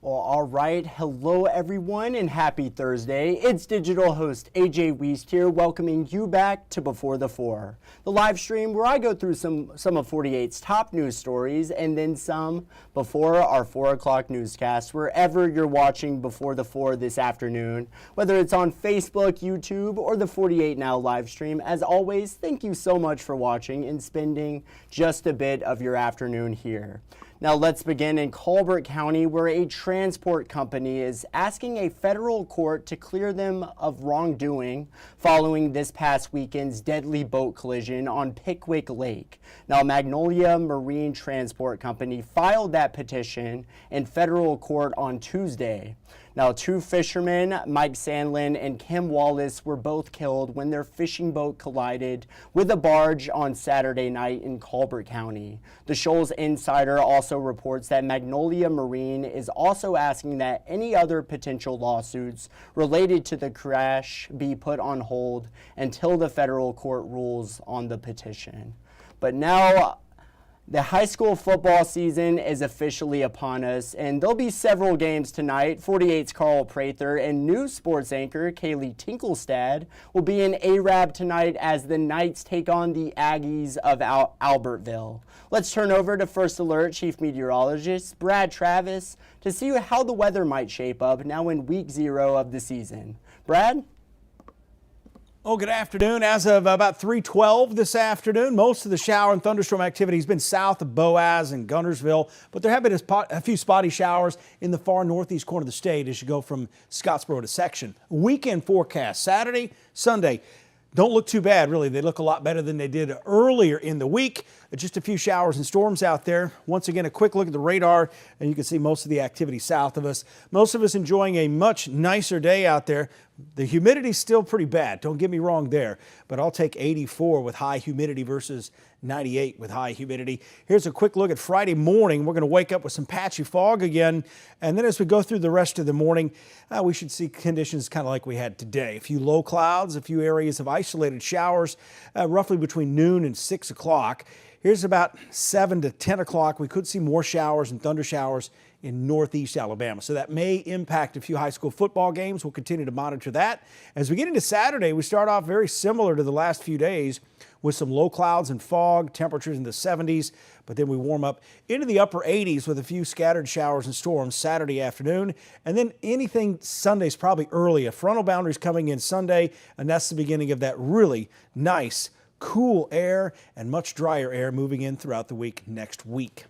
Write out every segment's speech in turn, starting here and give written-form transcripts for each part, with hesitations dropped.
Well, all right. Hello, everyone, and happy Thursday. It's digital host A.J. Wuest here, welcoming you back to Before the Four, the live stream where I go through some of 48's top news stories and then some before our 4 o'clock newscast, wherever you're watching Before the Four this afternoon, whether it's on Facebook, YouTube, or the 48 Now live stream. As always, thank you so much for watching and spending just a bit of your afternoon here. Now let's begin in Colbert County, where a transport company is asking a federal court to clear them of wrongdoing following this past weekend's deadly boat collision on Pickwick Lake. Now, Magnolia Marine Transport Company filed that petition in federal court on Tuesday. Now, two fishermen, Mike Sandlin and Kim Wallace, were both killed when their fishing boat collided with a barge on Saturday night in Colbert County. The Shoals Insider also reports that Magnolia Marine is also asking that any other potential lawsuits related to the crash be put on hold until the federal court rules on the petition. But now, the high school football season is officially upon us, and there'll be several games tonight. 48's Carl Prather and news sports anchor Kaylee Tinkelstad will be in Arab tonight as the Knights take on the Aggies of Albertville. Let's turn over to First Alert Chief Meteorologist Brad Travis to see how the weather might shape up now in week 0 of the season. Brad? Oh, good afternoon. As of about 3:12 this afternoon, most of the shower and thunderstorm activity has been south of Boaz and Guntersville, but there have been a few spotty showers in the far northeast corner of the state as you go from Scottsboro to Section. Weekend forecast, Saturday, Sunday. Don't look too bad, really. They look a lot better than they did earlier in the week. Just a few showers and storms out there. Once again, a quick look at the radar, and you can see most of the activity south of us. Most of us enjoying a much nicer day out there. The humidity's still pretty bad. Don't get me wrong there, but I'll take 84 with high humidity versus 98 with high humidity. Here's a quick look at Friday morning. We're going to wake up with some patchy fog again, and then as we go through the rest of the morning, we should see conditions kind of like we had today. A few low clouds, a few areas of isolated showers, roughly between noon and 6 o'clock. Here's about 7 to 10 o'clock. We could see more showers and thunder showers in northeast Alabama. So that may impact a few high school football games. We'll continue to monitor that. As we get into Saturday, we start off very similar to the last few days with some low clouds and fog, temperatures in the 70s, but then we warm up into the upper 80s with a few scattered showers and storms Saturday afternoon. And then anything Sunday's probably early. A frontal boundary's coming in Sunday, and that's the beginning of that really nice, cool air and much drier air moving in throughout the week next week.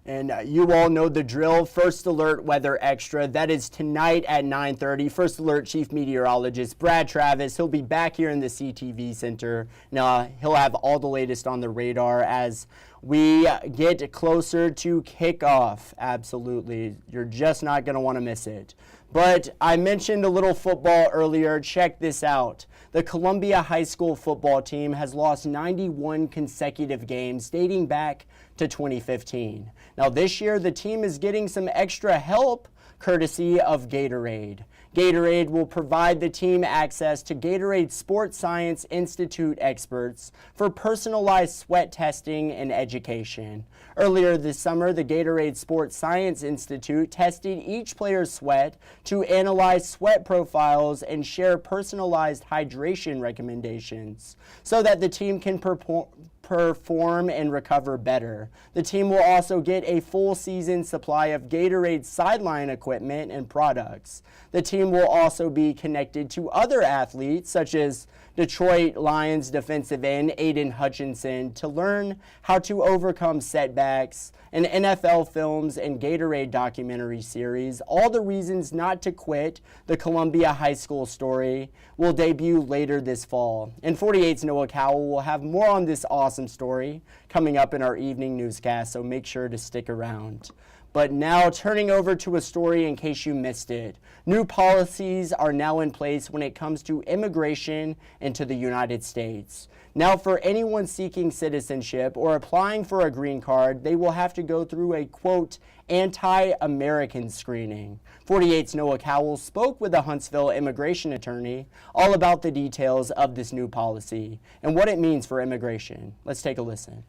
And you all know the drill. First Alert Weather Extra. That is tonight at 9:30. First Alert Chief Meteorologist Brad Travis. He'll be back here in the CTV Center. Now, he'll have all the latest on the radar as we get closer to kickoff. Absolutely. You're just not going to want to miss it. But I mentioned a little football earlier. Check this out. The Columbia High School football team has lost 91 consecutive games dating back to 2015. Now this year, the team is getting some extra help courtesy of Gatorade. Gatorade will provide the team access to Gatorade Sports Science Institute experts for personalized sweat testing and education. Earlier this summer, the Gatorade Sports Science Institute tested each player's sweat to analyze sweat profiles and share personalized hydration recommendations so that the team can perform and recover better. The team will also get a full season supply of Gatorade sideline equipment and products. The team will also be connected to other athletes such as Detroit Lions defensive end Aiden Hutchinson to learn how to overcome setbacks, an NFL films and Gatorade documentary series, All the Reasons Not to Quit, the Columbia High School story, will debut later this fall. And 48's Noah Cowell will have more on this awesome story coming up in our evening newscast, so make sure to stick around. But now turning over to a story in case you missed it. New policies are now in place when it comes to immigration into the United States. Now for anyone seeking citizenship or applying for a green card, they will have to go through a, quote, anti-American screening. 48's Noah Cowell spoke with a Huntsville immigration attorney all about the details of this new policy and what it means for immigration. Let's take a listen.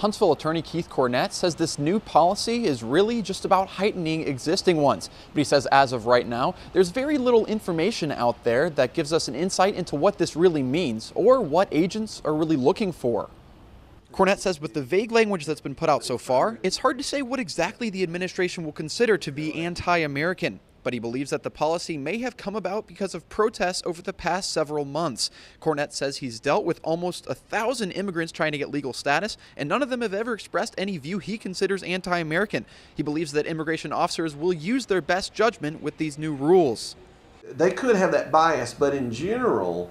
Huntsville attorney Keith Cornett says this new policy is really just about heightening existing ones. But he says as of right now, there's very little information out there that gives us an insight into what this really means or what agents are really looking for. Cornett says with the vague language that's been put out so far, it's hard to say what exactly the administration will consider to be anti-American. But he believes that the policy may have come about because of protests over the past several months. Cornett says he's dealt with almost 1,000 immigrants trying to get legal status, and none of them have ever expressed any view he considers anti-American. He believes that immigration officers will use their best judgment with these new rules. They could have that bias, but in general,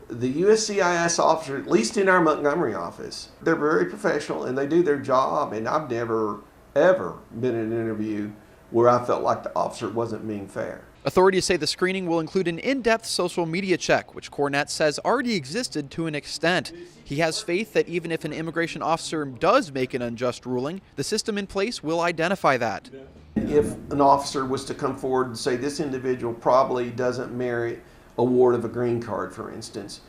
the USCIS officer, at least in our Montgomery office, they're very professional and they do their job, and I've never, ever been in an interview where I felt like the officer wasn't being fair. Authorities say the screening will include an in-depth social media check, which Cornett says already existed to an extent. He has faith that even if an immigration officer does make an unjust ruling, the system in place will identify that. If an officer was to come forward and say this individual probably doesn't merit award of a green card, for instance,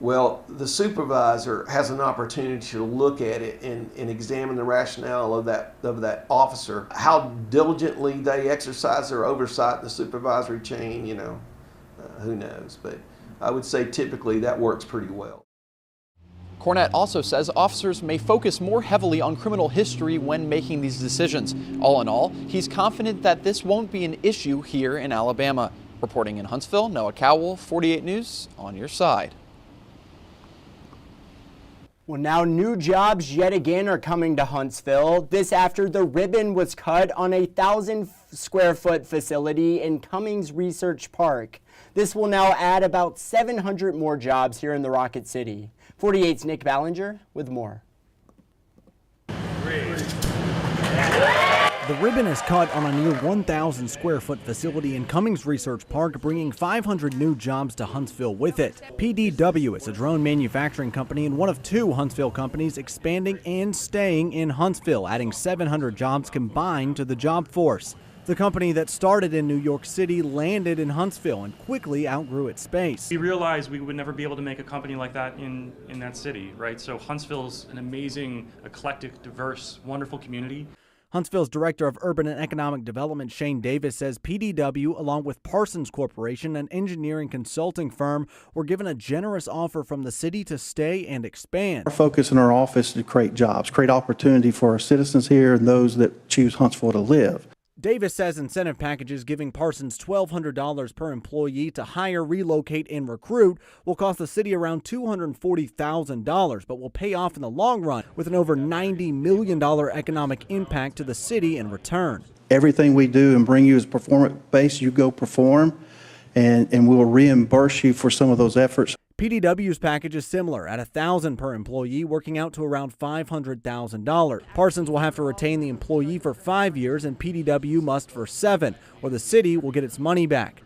well, the supervisor has an opportunity to look at it and examine the rationale of that officer, how diligently they exercise their oversight in the supervisory chain, who knows. But I would say typically that works pretty well. Cornett also says officers may focus more heavily on criminal history when making these decisions. All in all, he's confident that this won't be an issue here in Alabama. Reporting in Huntsville, Noah Cowell, 48 News, on your side. Well, now new jobs yet again are coming to Huntsville. This after the ribbon was cut on a 1,000-square-foot facility in Cummings Research Park. This will now add about 700 more jobs here in the Rocket City. 48's Nick Ballinger with more. The ribbon is cut on a near 1,000 square foot facility in Cummings Research Park, bringing 500 new jobs to Huntsville with it. PDW is a drone manufacturing company and one of two Huntsville companies expanding and staying in Huntsville, adding 700 jobs combined to the job force. The company that started in New York City landed in Huntsville and quickly outgrew its space. We realized we would never be able to make a company like that in that city, right? So Huntsville's an amazing, eclectic, diverse, wonderful community. Huntsville's Director of Urban and Economic Development, Shane Davis, says PDW, along with Parsons Corporation, an engineering consulting firm, were given a generous offer from the city to stay and expand. Our focus in our office is to create jobs, create opportunity for our citizens here and those that choose Huntsville to live. Davis says incentive packages giving Parsons $1,200 per employee to hire, relocate, and recruit will cost the city around $240,000, but will pay off in the long run with an over $90 million economic impact to the city in return. Everything we do and bring you is performance-based. You go perform, and we'll reimburse you for some of those efforts. PDW's package is similar at $1,000 per employee, working out to around $500,000. Parsons will have to retain the employee for 5 years and PDW must for 7, or the city will get its money back.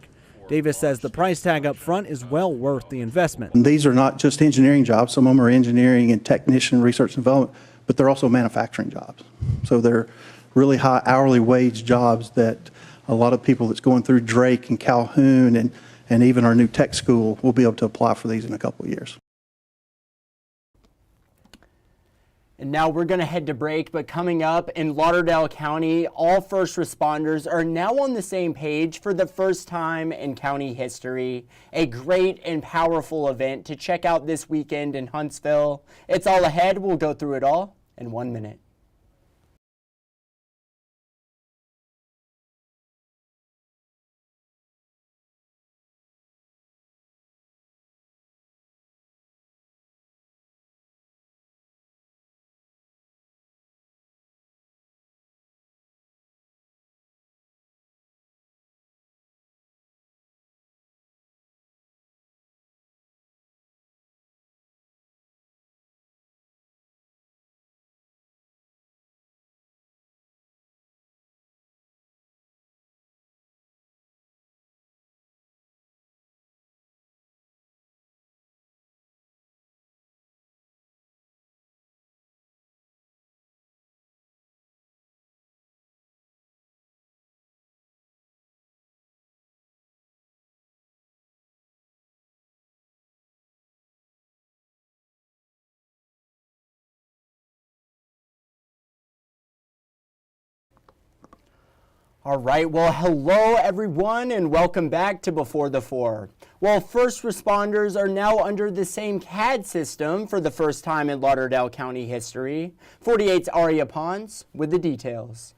Davis says the price tag up front is well worth the investment. And these are not just engineering jobs. Some of them are engineering and technician research and development, but they're also manufacturing jobs. So they're really high hourly wage jobs that a lot of people that's going through Drake and Calhoun and even our new tech school will be able to apply for these in a couple of years. And now we're going to head to break, but coming up in Lauderdale County, all first responders are now on the same page for the first time in county history. A great and powerful event to check out this weekend in Huntsville. It's all ahead. We'll go through it all in 1 minute. All right, well, hello everyone and welcome back to Before the Four. Well, first responders are now under the same CAD system for the first time in Lauderdale County history. 48's Aria Pons with the details.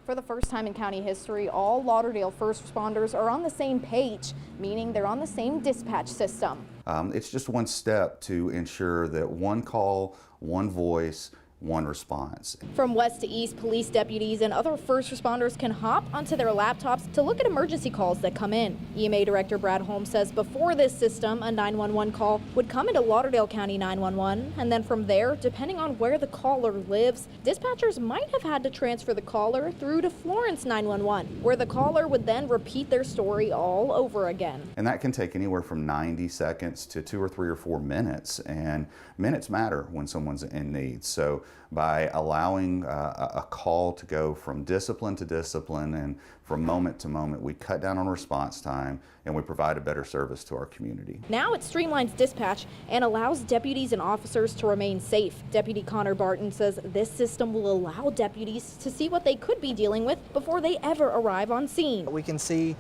For the first time in county history, all Lauderdale first responders are on the same page, meaning they're on the same dispatch system. It's just one step to ensure that one call, one voice, one response. From west to east, police deputies and other first responders can hop onto their laptops to look at emergency calls that come in. EMA Director Brad Holmes says before this system, a 911 call would come into Lauderdale County 911, and then from there, depending on where the caller lives, dispatchers might have had to transfer the caller through to Florence 911, where the caller would then repeat their story all over again. And that can take anywhere from 90 seconds to 2 or 3 or 4 minutes, and minutes matter when someone's in need. So by allowing a call to go from discipline to discipline and from moment to moment, we cut down on response time and we provide a better service to our community. Now it streamlines dispatch and allows deputies and officers to remain safe. Deputy Connor Barton says this system will allow deputies to see what they could be dealing with before they ever arrive on scene. We can see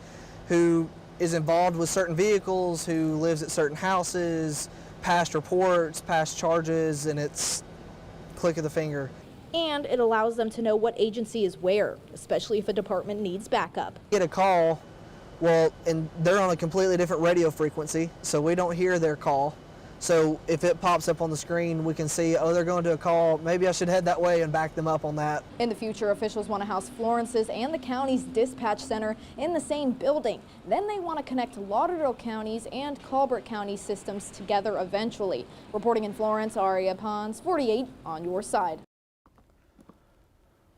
who is involved with certain vehicles, who lives at certain houses, past reports, past charges, and it's click of the finger. And it allows them to know what agency is where, especially if a department needs backup. Get a call, well, and they're on a completely different radio frequency, so we don't hear their call. So if it pops up on the screen, we can see, oh, they're going to a call, maybe I should head that way and back them up on that. In the future, officials want to house Florence's and the county's dispatch center in the same building. Then they want to connect Lauderdale County's and Colbert County systems together eventually. Reporting in Florence, Aria Pons, 48 on your side.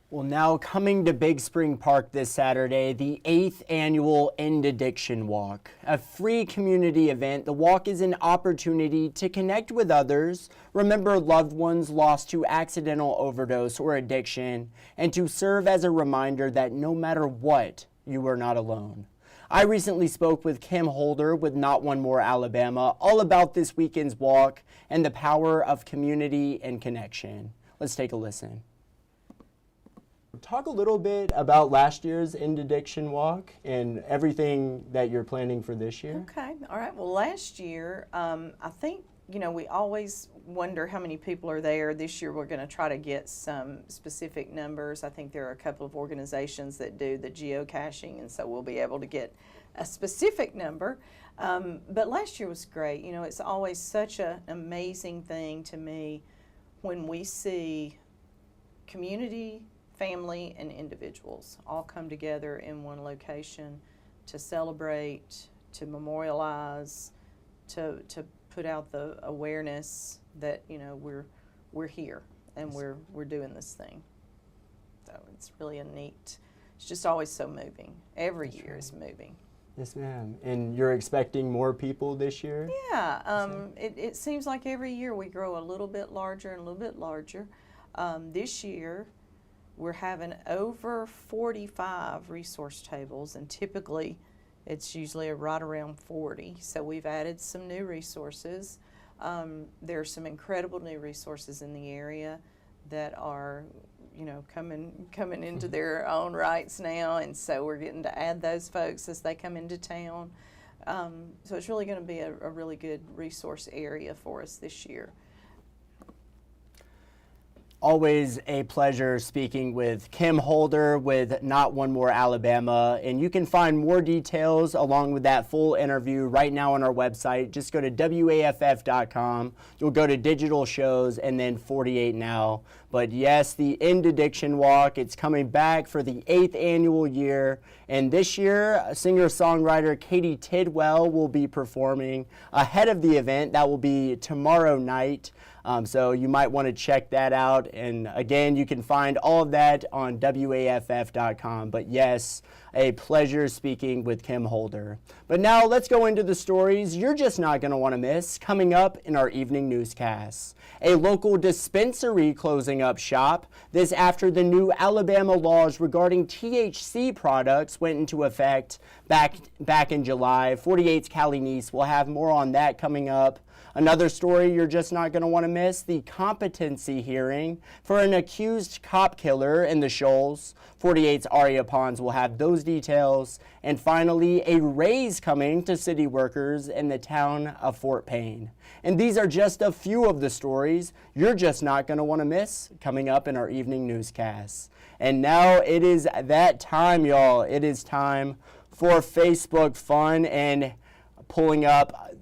Well, now coming to Big Spring Park this Saturday, the 8th annual End Addiction Walk. A free community event, the walk is an opportunity to connect with others, remember loved ones lost to accidental overdose or addiction, and to serve as a reminder that no matter what, you are not alone. I recently spoke with Kim Holder with Not One More Alabama all about this weekend's walk and the power of community and connection. Let's take a listen. Talk a little bit about last year's End Addiction Walk and everything that you're planning for this year. Okay, all right. Well, last year, I think, we always wonder how many people are there. This year, we're going to try to get some specific numbers. I think there are a couple of organizations that do the geocaching, and so we'll be able to get a specific number. But last year was great. It's always such an amazing thing to me when we see community, family, and individuals all come together in one location to celebrate, to memorialize, to put out the awareness that we're here and we're doing this thing. So it's really it's just always so moving. Every year is moving. Yes, ma'am. And you're expecting more people this year? Yeah. It seems like every year we grow a little bit larger and a little bit larger. This year, we're having over 45 resource tables, and typically it's usually right around 40. So we've added some new resources. There are some incredible new resources in the area that are, coming into their own rights now, and so we're getting to add those folks as they come into town. So it's really going to be a really good resource area for us this year. Always a pleasure speaking with Kim Holder with Not One More Alabama. And you can find more details along with that full interview right now on our website. Just go to WAFF.com. You'll go to digital shows and then 48 Now. But yes, the End Addiction Walk, it's coming back for the 8th annual year. And this year, singer-songwriter Katie Tidwell will be performing ahead of the event. That will be tomorrow night. So you might want to check that out. And again, you can find all of that on WAFF.com. But yes, a pleasure speaking with Kim Holder. But now let's go into the stories you're just not going to want to miss coming up in our evening newscasts. A local dispensary closing up shop. This after the new Alabama laws regarding THC products went into effect back in July. 48's Callie Neese will have more on that coming up. Another story you're just not going to want to miss, the competency hearing for an accused cop killer in the Shoals. 48's Aria Pons will have those details. And finally, a raise coming to city workers in the town of Fort Payne. And these are just a few of the stories you're just not going to want to miss coming up in our evening newscasts. And now it is that time, y'all. It is time for Facebook fun and pulling up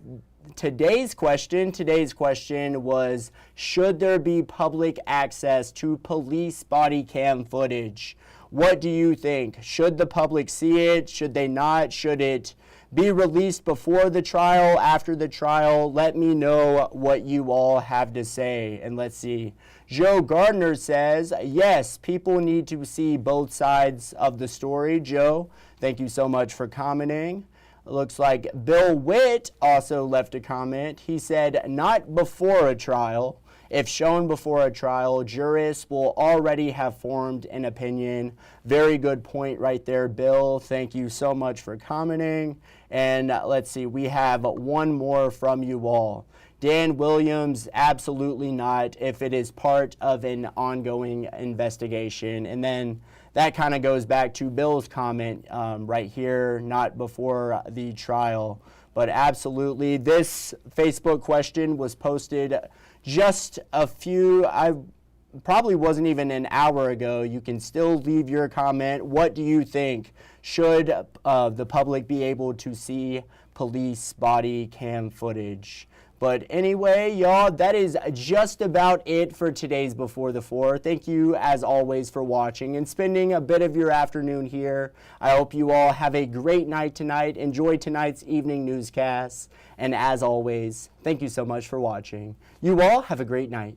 today's question. Today's question was, should there be public access to police body cam footage? What do you think? Should the public see it? Should they not? Should it be released before the trial, after the trial? Let me know what you all have to say. And let's see. Joe Gardner says, yes, people need to see both sides of the story. Joe, thank you so much for commenting. It looks like Bill Witt also left a comment. He said, not before a trial. If shown before a trial, jurists will already have formed an opinion. Very good point right there, Bill. Thank you so much for commenting. And let's see, we have one more from you all. Dan Williams, absolutely not if it is part of an ongoing investigation. And then that kind of goes back to Bill's comment right here, not before the trial. But absolutely, this Facebook question was posted just probably wasn't even an hour ago. You can still leave your comment. What do you think? Should the public be able to see police body cam footage? But anyway, y'all, that is just about it for today's Before the Four. Thank you, as always, for watching and spending a bit of your afternoon here. I hope you all have a great night tonight. Enjoy tonight's evening newscasts. And as always, thank you so much for watching. You all have a great night.